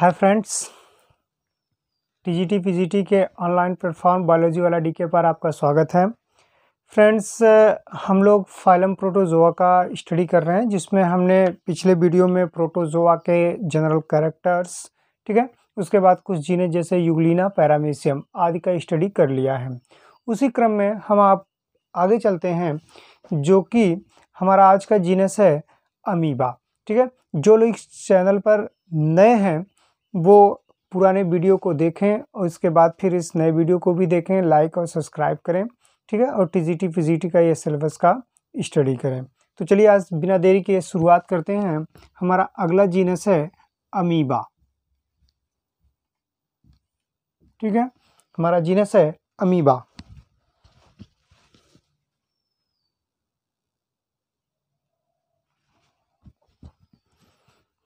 Hi friends, TGT PGT के online platform biology वाला DK पर आपका स्वागत है। फ्रेंड्स, हम लोग फाइलम प्रोटोजोआ का स्टडी कर रहे हैं, जिसमें हमने पिछले वीडियो में प्रोटोजोआ के जनरल कैरेक्टर्स, ठीक है, उसके बाद कुछ जीनस जैसे यूग्लिना, पैरामीशियम आदि का स्टडी कर लिया है। उसी क्रम में हम आप आगे चलते हैं, जो कि हमारा आज का जीनस है अमीबा। ठीक है, जो लोग इस चैनल पर नए हैं वो पुराने वीडियो को देखें और इसके बाद फिर इस नए वीडियो को भी देखें, लाइक और सब्सक्राइब करें, ठीक है, और टीजीटी पीजीटी का ये सिलेबस का स्टडी करें। तो चलिए आज बिना देरी के शुरुआत करते हैं। हमारा अगला जीनस है अमीबा। ठीक है, हमारा जीनस है अमीबा।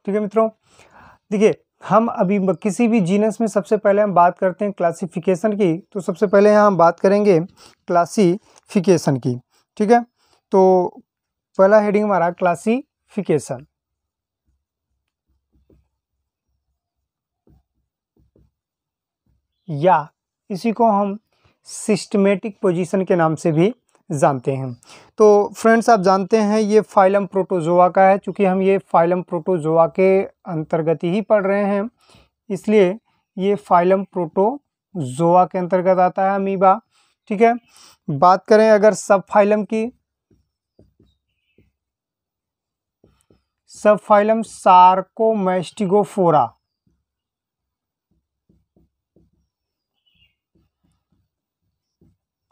ठीक है मित्रों, देखिए हम अभी किसी भी जीनस में सबसे पहले हम बात करते हैं क्लासिफिकेशन की, तो सबसे पहले यहाँ हम बात करेंगे क्लासिफिकेशन की। ठीक है, तो पहला हेडिंग हमारा क्लासिफिकेशन। या इसी को हम सिस्टमेटिक पोजीशन के नाम से भी जानते हैं। तो फ्रेंड्स, आप जानते हैं ये फाइलम प्रोटोजोआ का है। चूँकि हम ये फाइलम प्रोटोजोआ के अंतर्गत ही पढ़ रहे हैं, इसलिए ये फाइलम प्रोटोजोआ के अंतर्गत आता है अमीबा। ठीक है, बात करें अगर सब फाइलम की, सब फाइलम सार्कोमेस्टिगोफोरा।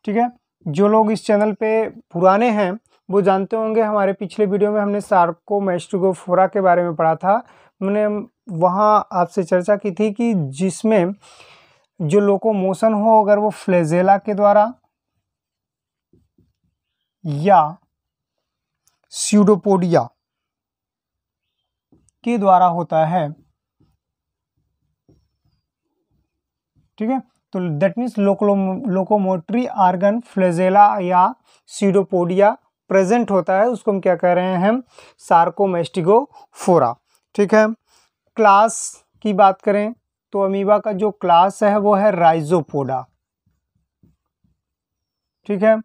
ठीक है, जो लोग इस चैनल पे पुराने हैं वो जानते होंगे, हमारे पिछले वीडियो में हमने सार्कोमेस्टिगोफोरा के बारे में पढ़ा था। हमने वहाँ आपसे चर्चा की थी कि जिसमें जो लोकोमोशन हो, अगर वो फ्लैजेला के द्वारा या स्यूडोपोडिया के द्वारा होता है। ठीक है, तो that means locomotory organ flagella या स्यूडोपोडिया प्रेजेंट होता है, उसको हम क्या कह रहे हैं, सार्कोमेस्टिगोफोरा। ठीक है, क्लास की बात करें तो अमीबा का जो क्लास है वो है राइजोपोडा। ठीक है,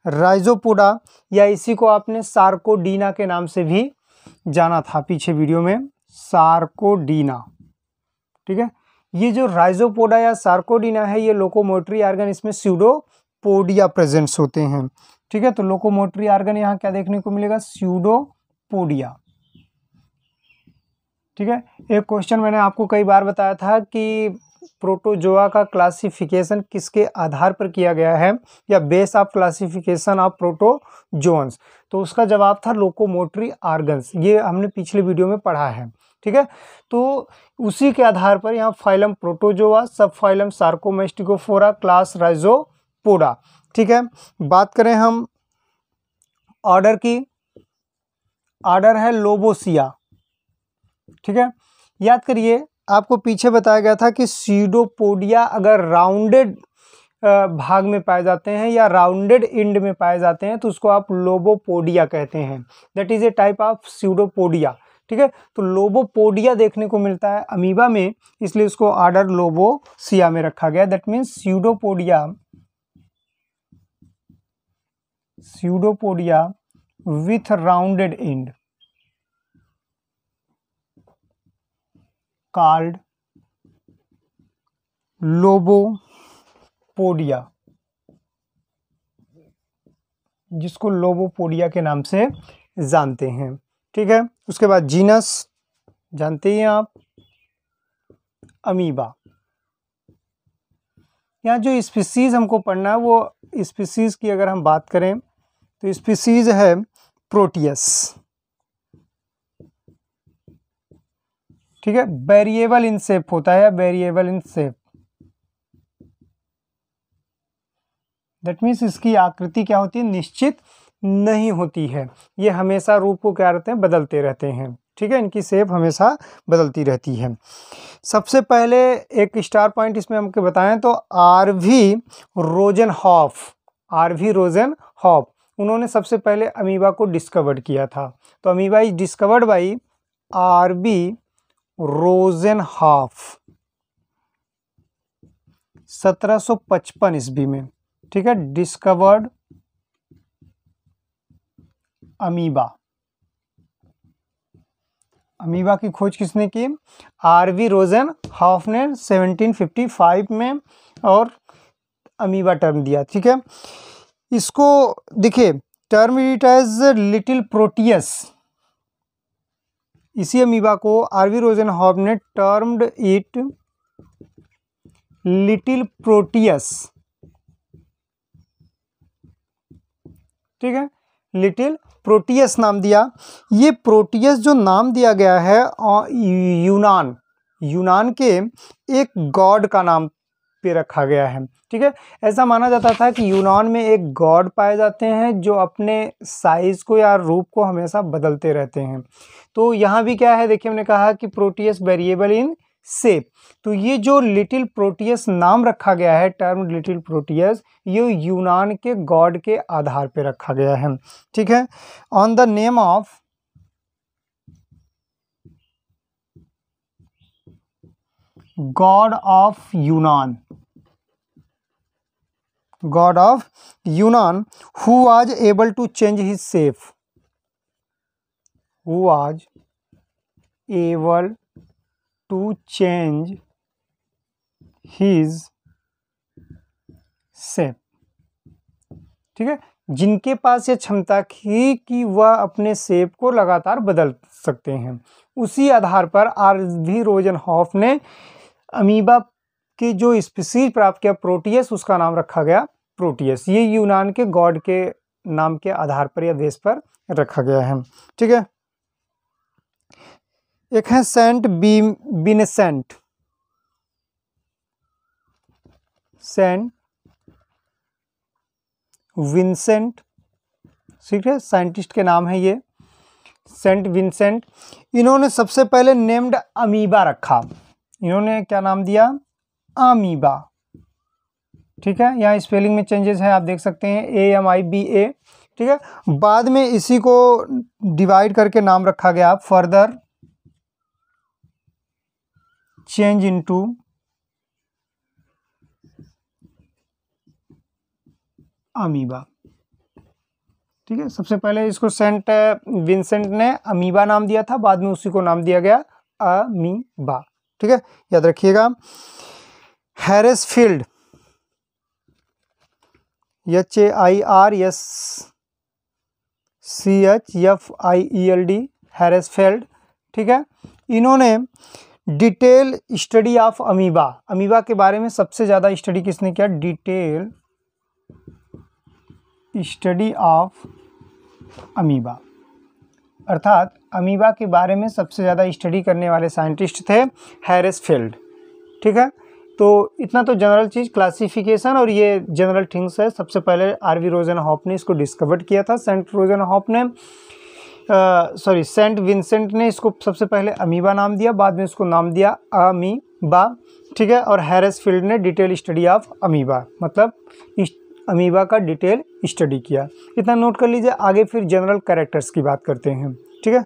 राइजोपोडा, या इसी को आपने सार्कोडीना के नाम से भी जाना था पीछे वीडियो में, सार्कोडीना। ठीक है, ये जो राइजोपोडा या सार्कोडीना है, ये लोकोमोटरी आर्गन, इसमें स्यूडोपोडिया प्रेजेंट्स होते हैं। ठीक है, तो लोकोमोटरी आर्गन यहाँ क्या देखने को मिलेगा, स्यूडोपोडिया। ठीक है, एक क्वेश्चन मैंने आपको कई बार बताया था कि प्रोटोजोआ का क्लासिफिकेशन किसके आधार पर किया गया है, या base of classification of protozoans, तो उसका जवाब था लोकोमोटरी आर्गन्स। ये हमने पिछले वीडियो में पढ़ा है। ठीक है, तो उसी के आधार पर यहाँ फाइलम प्रोटोजोआ, सब फाइलम सार्कोमेस्टिगोफोरा, क्लास राइजोपोडा। ठीक है, बात करें हम ऑर्डर की, ऑर्डर है लोबोसिया। ठीक है, याद करिए आपको पीछे बताया गया था कि स्यूडोपोडिया अगर राउंडेड भाग में पाए जाते हैं या राउंडेड एंड में पाए जाते हैं तो उसको आप लोबोपोडिया कहते हैं। That is a type of pseudopodia. ठीक है, तो लोबोपोडिया देखने को मिलता है अमीबा में, इसलिए उसको ऑर्डर लोबोसिया में रखा गया। That means pseudopodia, pseudopodia with rounded and called lobopodia, जिसको लोबोपोडिया के नाम से जानते हैं। ठीक है, उसके बाद जीनस जानते हैं आप, अमीबा। यहाँ जो स्पीसीज हमको पढ़ना है वो स्पीसीज की अगर हम बात करें तो स्पीसीज है प्रोटियस। ठीक है, वेरिएबल इन शेप होता है, variable in shape. That means इसकी आकृति क्या होती है, निश्चित नहीं होती है। ये हमेशा रूप को क्या रहते हैं, बदलते रहते हैं। ठीक है, इनकी शेप हमेशा बदलती रहती है। सबसे पहले एक स्टार पॉइंट इसमें हमको बताएं तो आरवी रोजेनहॉफ, आरवी रोजेनहॉफ, उन्होंने सबसे पहले अमीबा को डिस्कवर्ड किया था। तो amoeba is discovered by RV Rosenhof 1755 ईस्वी में, ठीक है, डिस्कवर्ड अमीबा। अमीबा की खोज किसने की? आरवी रोजेनहॉफ ने 1755 में, और अमीबा टर्म दिया, ठीक है। इसको देखिए, term it as little Proteus. इसी अमीबा को आरवी रोजेनहॉफ ने टर्म्ड इट लिटिल प्रोटियस, ठीक है, लिटिल प्रोटियस नाम दिया। ये प्रोटियस जो नाम दिया गया है यूनान के एक गॉड का नाम पे रखा गया है, ठीक है। ऐसा माना जाता था कि यूनान में एक गॉड पाए जाते हैं जो अपने साइज को या रूप को हमेशा बदलते रहते हैं। तो यहाँ भी क्या है, देखिए हमने कहा कि प्रोटियस वेरिएबल इन शेप। तो ये जो लिटिल प्रोटियस नाम रखा गया है, टर्म लिटिल प्रोटियस, ये यूनान के गॉड के आधार पे रखा गया है, ठीक है। On the name of God of यूनान, गॉड ऑफ यूनान, who was able to change his shape, who was able to change his shape, ठीक है, जिनके पास ये क्षमता थी कि वह अपने शेप को लगातार बदल सकते हैं। उसी आधार पर आरवी रोजेनहॉफ ने अमीबा के जो स्पीसीज प्राप्त किया प्रोटियस, उसका नाम रखा गया प्रोटियस। ये यूनान के गॉड के नाम के आधार पर या बेस पर रखा गया है, ठीक है। एक है सेंट विंसेंट, सेंट विंसेंट, ठीक है, साइंटिस्ट के नाम है ये, सेंट विंसेंट। इन्होंने सबसे पहले नेम्ड अमीबा रखा। इन्होंने क्या नाम दिया? अमीबा, ठीक है। यहाँ स्पेलिंग में चेंजेस है, आप देख सकते हैं, AMIBA, ठीक है। बाद में इसी को डिवाइड करके नाम रखा गया फर्दर चेंज इनटू अमीबा, ठीक है। सबसे पहले इसको सेंट विंसेंट ने अमीबा नाम दिया था, बाद में उसी को नाम दिया गया अमीबा, ठीक है, याद रखिएगा। हैरिसफील्ड, HAIRSCHFIELD, हैरिसफील्ड, ठीक है। इन्होंने detail study of amoeba, amoeba के बारे में सबसे ज़्यादा स्टडी किसने किया? डिटेल स्टडी ऑफ अमीबा, अर्थात अमीबा के बारे में सबसे ज़्यादा स्टडी करने वाले साइंटिस्ट थे हैरिसफील्ड, ठीक है। तो इतना तो जनरल चीज़ क्लासिफिकेशन और ये जनरल थिंग्स है। सबसे पहले आरवी रोजेनहॉफ ने इसको डिस्कवर किया था। सेंट विंसेंट ने इसको सबसे पहले अमीबा नाम दिया, बाद में इसको नाम दिया अमीबा, ठीक है। और हैरिसफील्ड ने डिटेल स्टडी ऑफ अमीबा, मतलब अमीबा का डिटेल स्टडी किया। इतना नोट कर लीजिए, आगे फिर जनरल कैरेक्टर्स की बात करते हैं, ठीक है।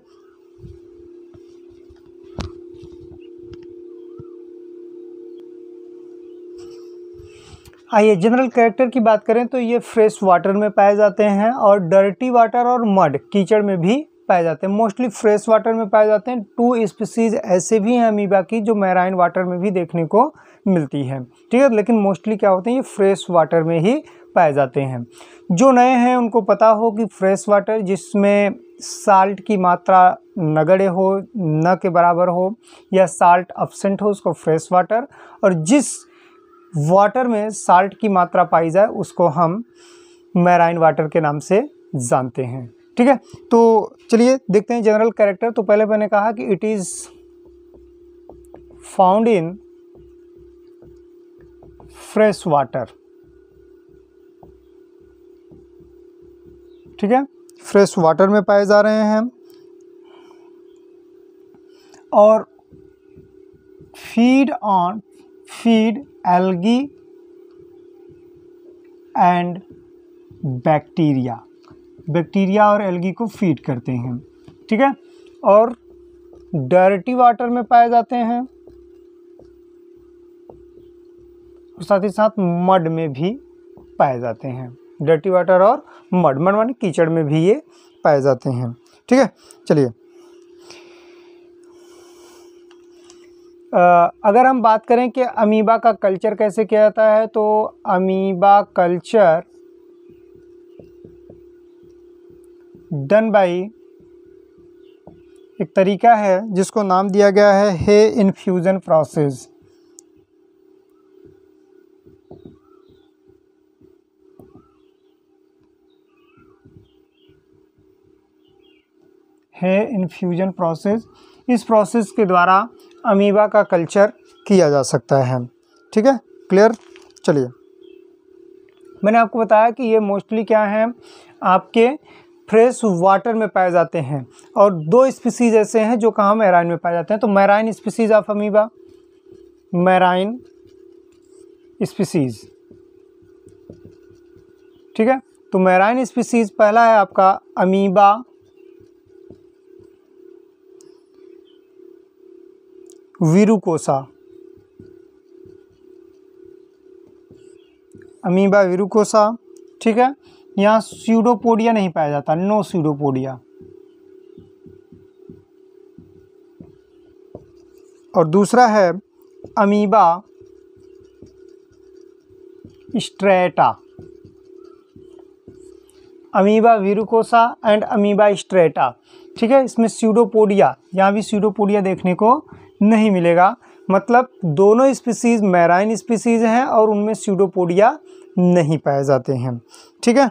आइए जनरल कैरेक्टर की बात करें तो ये फ्रेश वाटर में पाए जाते हैं और डर्टी वाटर और मड, कीचड़ में भी पाए जाते हैं। मोस्टली फ्रेश वाटर में पाए जाते हैं। 2 स्पीसीज ऐसे भी हैं अमीबा की जो मैराइन वाटर में भी देखने को मिलती है, ठीक है, लेकिन मोस्टली क्या होते हैं, ये फ्रेश वाटर में ही पाए जाते हैं। जो नए हैं उनको पता हो कि फ्रेश वाटर जिसमें साल्ट की मात्रा नगण्य हो, न के बराबर हो, या साल्ट अब्सेंट हो, उसको फ्रेश वाटर, और जिस वाटर में साल्ट की मात्रा पाई जाए उसको हम मैराइन वाटर के नाम से जानते हैं, ठीक है। तो चलिए देखते हैं जनरल कैरेक्टर। तो पहले मैंने कहा कि it is found in fresh water, ठीक है, फ्रेश वाटर में पाए जा रहे हैं और फीड एल्गी एंड बैक्टीरिया और एल्गी को फीड करते हैं, ठीक है। और डर्टी वाटर में पाए जाते हैं और साथ ही साथ मड में भी पाए जाते हैं। डर्टी वाटर और मड माने कीचड़ में भी ये पाए जाते हैं। ठीक है, चलिए अगर हम बात करें कि अमीबा का कल्चर कैसे किया जाता है, तो अमीबा कल्चर डन बाई एक तरीका है जिसको नाम दिया गया है हे इन्फ्यूजन प्रोसेस। है इन्फ्यूजन प्रोसेस। इस प्रोसेस के द्वारा अमीबा का कल्चर किया जा सकता है। ठीक है, क्लियर। चलिए, मैंने आपको बताया कि ये मोस्टली क्या है, आपके फ्रेश वाटर में पाए जाते हैं और दो स्पीसीज ऐसे हैं जो कहाँ मैराइन में पाए जाते हैं। तो marine species of amoeba, marine species. ठीक है, तो मैराइन स्पीसीज पहला है आपका अमीबा विरुकोसा। अमीबा विरुकोसा। ठीक है, यहाँ स्यूडोपोडिया नहीं पाया जाता, नो स्यूडोपोडिया। और दूसरा है amoeba striata. Amoeba verrucosa and amoeba striata. ठीक है, इसमें स्यूडोपोडिया, यहाँ भी स्यूडोपोडिया देखने को नहीं मिलेगा, मतलब दोनों स्पीसीज मैराइन स्पीसीज हैं और उनमें स्यूडोपोडिया नहीं पाए जाते हैं। ठीक है,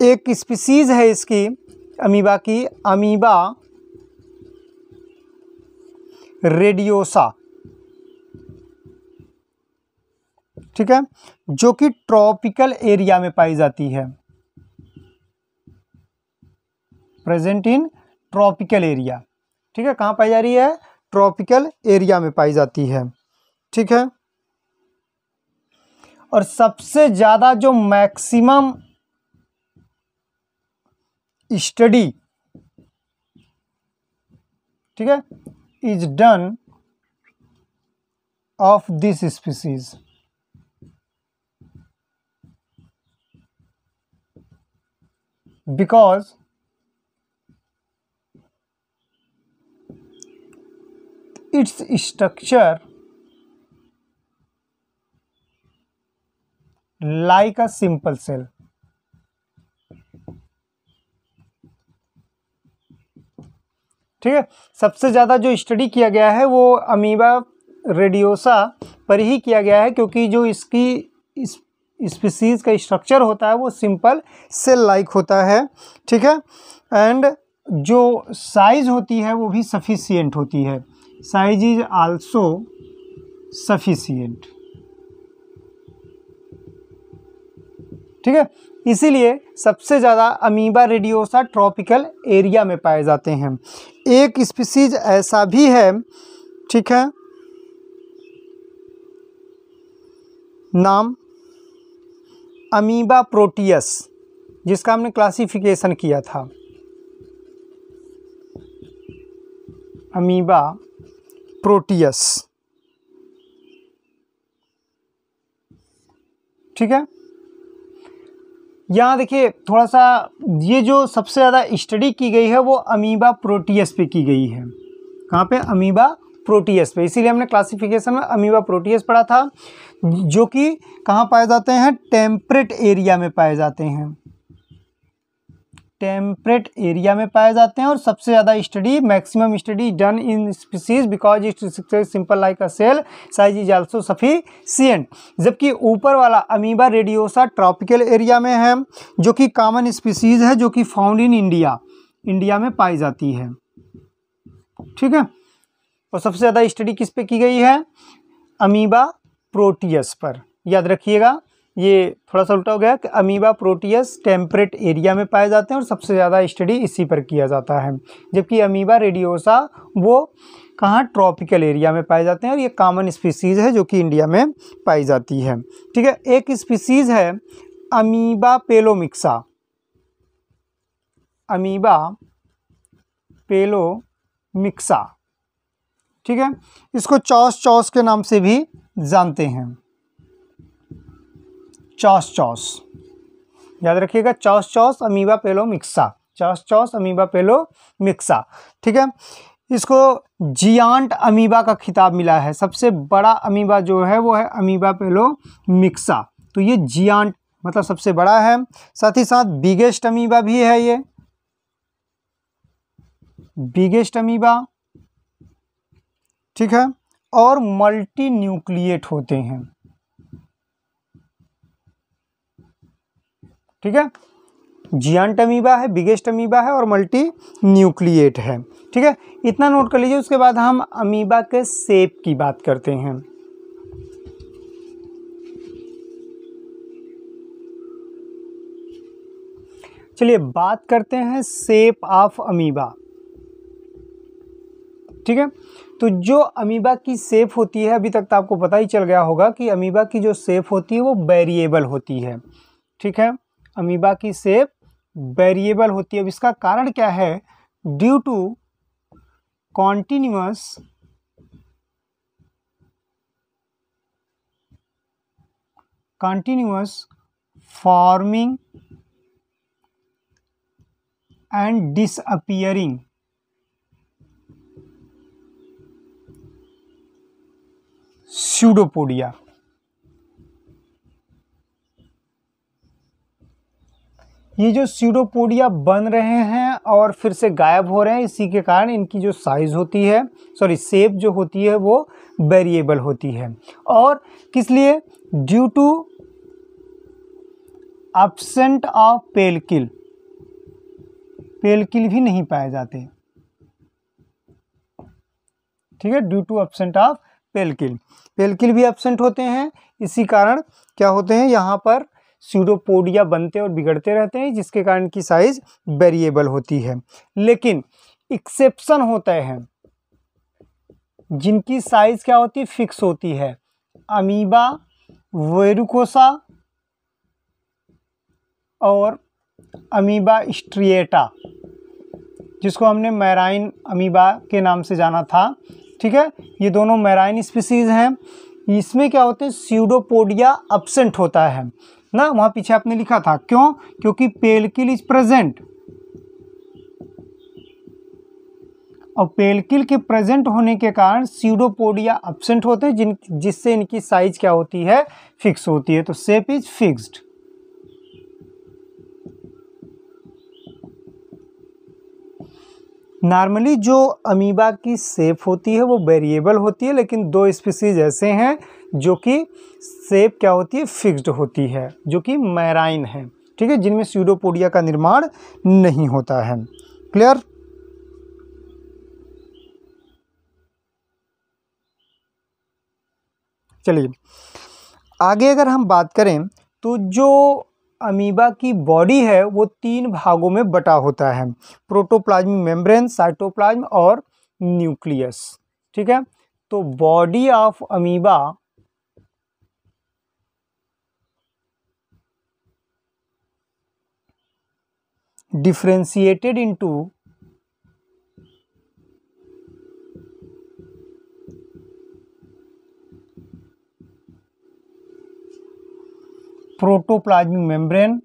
एक स्पीसीज है इसकी अमीबा की, अमीबा रेडियोसा। ठीक है, जो कि ट्रॉपिकल एरिया में पाई जाती है, प्रेजेंट इन ट्रॉपिकल एरिया। ठीक है, कहाँ पाई जा रही है, ट्रॉपिकल एरिया में पाई जाती है। ठीक है, और सबसे ज़्यादा जो मैक्सिमम स्टडी, ठीक है, is done of this species. Because its structure like a simple cell। ठीक है, सबसे ज़्यादा जो स्टडी किया गया है वो अमीबा रेडियोसा पर ही किया गया है, क्योंकि जो इसकी स्पीसीज का स्ट्रक्चर होता है वो सिंपल सेल लाइक होता है। ठीक है, एंड जो साइज होती है वो भी सफिशिएंट होती है, साइज इज आल्सो सफिशिएंट। ठीक है, इसीलिए सबसे ज़्यादा अमीबा रेडियोसा ट्रॉपिकल एरिया में पाए जाते हैं। एक स्पीसीज ऐसा भी है, ठीक है, नाम अमीबा प्रोटियस, जिसका हमने क्लासिफिकेशन किया था। Amoeba Proteus. ठीक है, यहाँ देखिए थोड़ा सा, ये जो सबसे ज़्यादा स्टडी की गई है वो अमीबा प्रोटियस पे की गई है। कहाँ पे, अमीबा प्रोटियस पे, इसीलिए हमने क्लासिफिकेशन में अमीबा प्रोटियस पढ़ा था, जो कि कहाँ पाए जाते हैं, टेम्परेट एरिया में पाए जाते हैं, टेम्परेट एरिया में पाए जाते हैं। और सबसे ज़्यादा study, maximum study done in species because it's simple like a cell, size is also sufficient. जबकि ऊपर वाला अमीबा रेडियोसा ट्रॉपिकल एरिया में है, जो कि कॉमन स्पीसीज है, जो कि फाउंड इन इंडिया, इंडिया में पाई जाती है। ठीक है, और सबसे ज़्यादा स्टडी किस पे की गई है, अमीबा प्रोटियस पर। याद रखिएगा, ये थोड़ा सा उल्टा हो गया कि अमीबा प्रोटियस टेम्परेट एरिया में पाए जाते हैं और सबसे ज़्यादा स्टडी इसी पर किया जाता है, जबकि अमीबा रेडियोसा वो कहाँ, ट्रॉपिकल एरिया में पाए जाते हैं और ये कॉमन स्पीसीज़ है जो कि इंडिया में पाई जाती है। ठीक है, एक स्पीसीज़ है अमीबा पेलोमिक्सा। अमीबा पेलोमिक्सा, ठीक है। इसको चॉस चॉस के नाम से भी जानते हैं, चॉस चॉस, याद रखिएगा, चॉस चॉस अमीबा पेलोमिक्सा, चॉस चॉस अमीबा पेलोमिक्सा, ठीक है। इसको जियांट अमीबा का खिताब मिला है, सबसे बड़ा अमीबा जो है वो है अमीबा पेलोमिक्सा, तो ये जियांट मतलब सबसे बड़ा है। साथ ही साथ बिगेस्ट अमीबा भी है, ये बिगेस्ट अमीबा, ठीक है, और मल्टी न्यूक्लिएट होते हैं, ठीक है। जियांट अमीबा है, बिगेस्ट अमीबा है और मल्टी न्यूक्लिएट है, ठीक है। इतना नोट कर लीजिए। उसके बाद हम अमीबा के शेप की बात करते हैं। चलिए बात करते हैं शेप ऑफ अमीबा, ठीक है। तो जो अमीबा की शेप होती है, अभी तक तो आपको पता ही चल गया होगा कि अमीबा की जो शेप होती है वो वेरिएबल होती है, ठीक है। अमीबा की शेप वेरिएबल होती है। अब इसका कारण क्या है? Due to continuous forming and disappearing pseudopodia। ये जो स्यूडोपोडिया बन रहे हैं और फिर से गायब हो रहे हैं, इसी के कारण इनकी जो साइज होती है, सॉरी शेप जो होती है वो वेरिएबल होती है। और किस लिए? ड्यू टू एब्सेंट ऑफ पेलकिल, पेलकिल भी नहीं पाए जाते, ठीक है। ड्यू टू एब्सेंट ऑफ पेलकिल, पेलकिल भी एब्सेंट होते हैं, इसी कारण क्या होते हैं, यहाँ पर स्यूडोपोडिया बनते और बिगड़ते रहते हैं, जिसके कारण की साइज वेरिएबल होती है। लेकिन एक्सेप्शन होते हैं जिनकी साइज क्या होती है, फिक्स होती है। अमीबा वेरुकोसा और अमीबा स्ट्रिएटा, जिसको हमने मैराइन अमीबा के नाम से जाना था, ठीक है। ये दोनों मैराइन स्पीसीज हैं। इसमें क्या होते हैं, स्यूडोपोडिया एब्सेंट होता है ना, वहाँ पीछे आपने लिखा था, क्यों? क्योंकि पेलकिल इज प्रेजेंट, और पेलकिल के प्रेजेंट होने के कारण स्यूडोपोडिया एब्सेंट होते हैं, जिससे इनकी साइज क्या होती है, फिक्स होती है। तो शेप इज फिक्स्ड। नॉर्मली जो अमीबा की शेप होती है वो वेरिएबल होती है, लेकिन दो स्पीसीज ऐसे हैं जो कि शेप क्या होती है, फिक्स्ड होती है, जो कि मैराइन है, ठीक है, जिनमें स्यूडोपोडिया का निर्माण नहीं होता है। क्लियर? चलिए आगे अगर हम बात करें तो जो अमीबा की बॉडी है वो 3 भागों में बटा होता है, प्रोटोप्लाज्मिक मेम्ब्रेन, साइटोप्लाज्म और न्यूक्लियस, ठीक है। तो body of amoeba differentiated into protoplasmic membrane,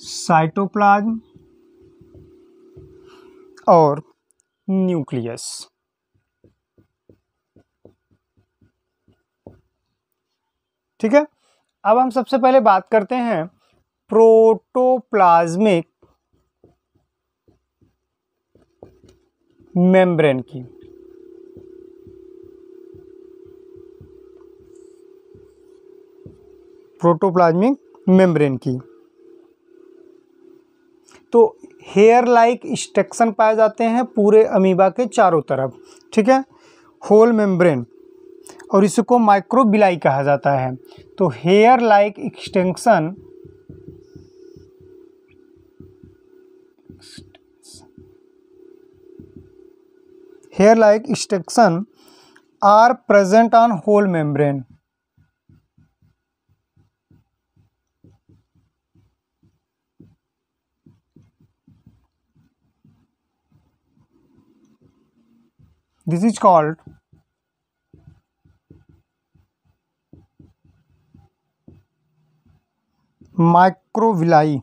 cytoplasm और न्यूक्लियस, ठीक है। अब हम सबसे पहले बात करते हैं प्रोटोप्लाज्मिक मेम्ब्रेन की। प्रोटोप्लाज्मिक मेम्ब्रेन की तो हेयर लाइक स्ट्रक्चर पाए जाते हैं पूरे अमीबा के चारों तरफ, ठीक है, होल मेम्ब्रेन, और इसको माइक्रोबिलाई कहा जाता है। तो hair like extension are present on whole membrane, this is called microvilli.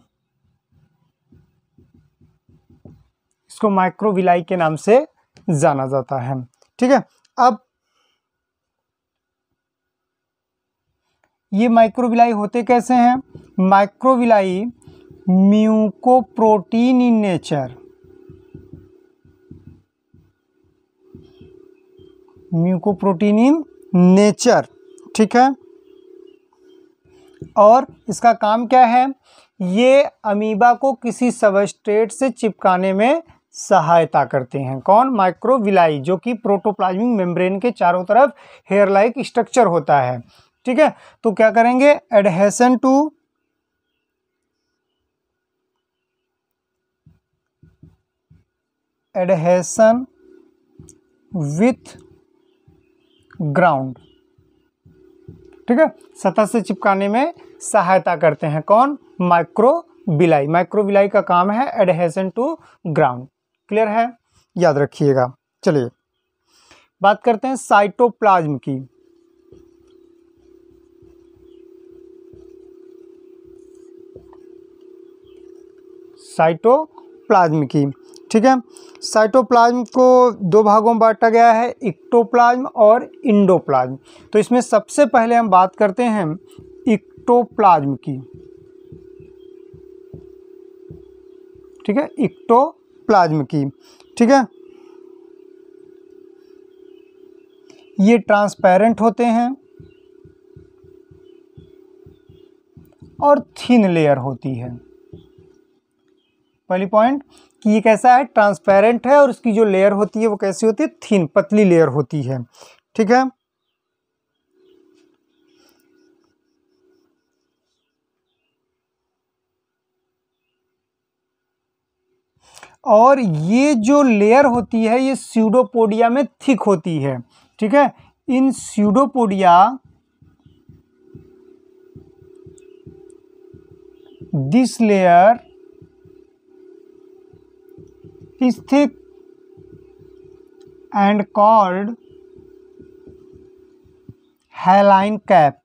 इसको माइक्रोविलाई के नाम से जाना जाता है। ठीक है, अब ये माइक्रोविलाई होते कैसे हैं? Microvilli mucoprotein in nature, mucoprotein in nature. ठीक है, और इसका काम क्या है? ये अमीबा को किसी सबस्ट्रेट से चिपकाने में सहायता करते हैं। कौन? माइक्रोविलाई, जो कि प्रोटोप्लाज्मिक मेम्ब्रेन के चारों तरफ हेयर लाइक स्ट्रक्चर होता है। ठीक है, तो क्या करेंगे? Adhesion to adhesion with ground. ठीक है, सतह से चिपकाने में सहायता करते हैं। कौन? माइक्रोविलाई। माइक्रोविलाई का काम है एडहेशन टू ग्राउंड। क्लियर है? याद रखिएगा। चलिए बात करते हैं साइटोप्लाज्म की। साइटोप्लाज्म की। ठीक है, साइटोप्लाज्म को दो भागों में बांटा गया है, इक्टोप्लाज्म और इंडोप्लाज्म। तो इसमें सबसे पहले हम बात करते हैं इक्टोप्लाज्म की। ठीक है, इक्टोप्लाज्म की। ठीक है, ये ट्रांसपेरेंट होते हैं और थिन लेयर होती है। पहली पॉइंट कि ये कैसा है? ट्रांसपेरेंट है, और इसकी जो लेयर होती है वो कैसी होती है? थिन, पतली लेयर होती है। ठीक है, और ये जो लेयर होती है ये स्यूडोपोडिया में थिक होती है। ठीक है, in pseudopodia this layer is thick and called haline cap।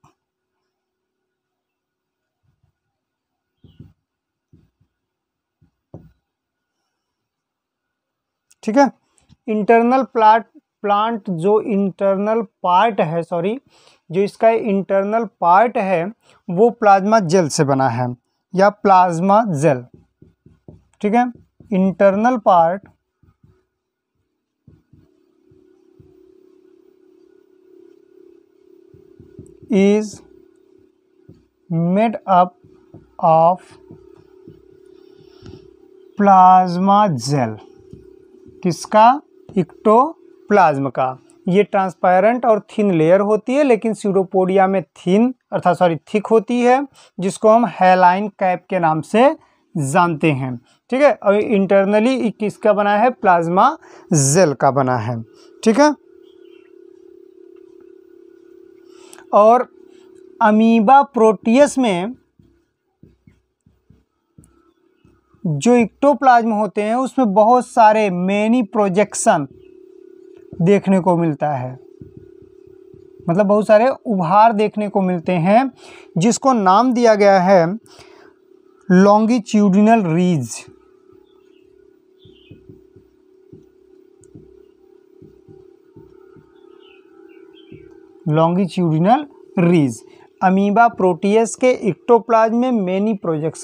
ठीक है, इंटरनल प्लांट जो इंटरनल पार्ट है, सॉरी, जो इसका इंटरनल पार्ट है वो प्लाज्मा जेल से बना है, या प्लाज्मा जेल। ठीक है, internal part is made up of plasma gel. किसका? इक्टोप्लाज्म का। ये ट्रांसपेरेंट और थिन लेयर होती है, लेकिन स्यूडोपोडिया में थिन अर्थात सॉरी थिक होती है, जिसको हम हैलाइन कैप के नाम से जानते हैं। ठीक है, और इंटरनली किसका बना है? प्लाज्मा जेल का बना है। ठीक है, और अमीबा प्रोटियस में जो इक्टोप्लाज्म होते हैं उसमें बहुत सारे मेनी प्रोजेक्शन देखने को मिलता है, मतलब बहुत सारे उभार देखने को मिलते हैं, जिसको नाम दिया गया है लॉन्गिट्यूडिनल रीज। लॉन्गिट्यूडिनल रीज। अमीबा प्रोटियस के इक्टोप्लाज्म में मेनी प्रोजेक्शन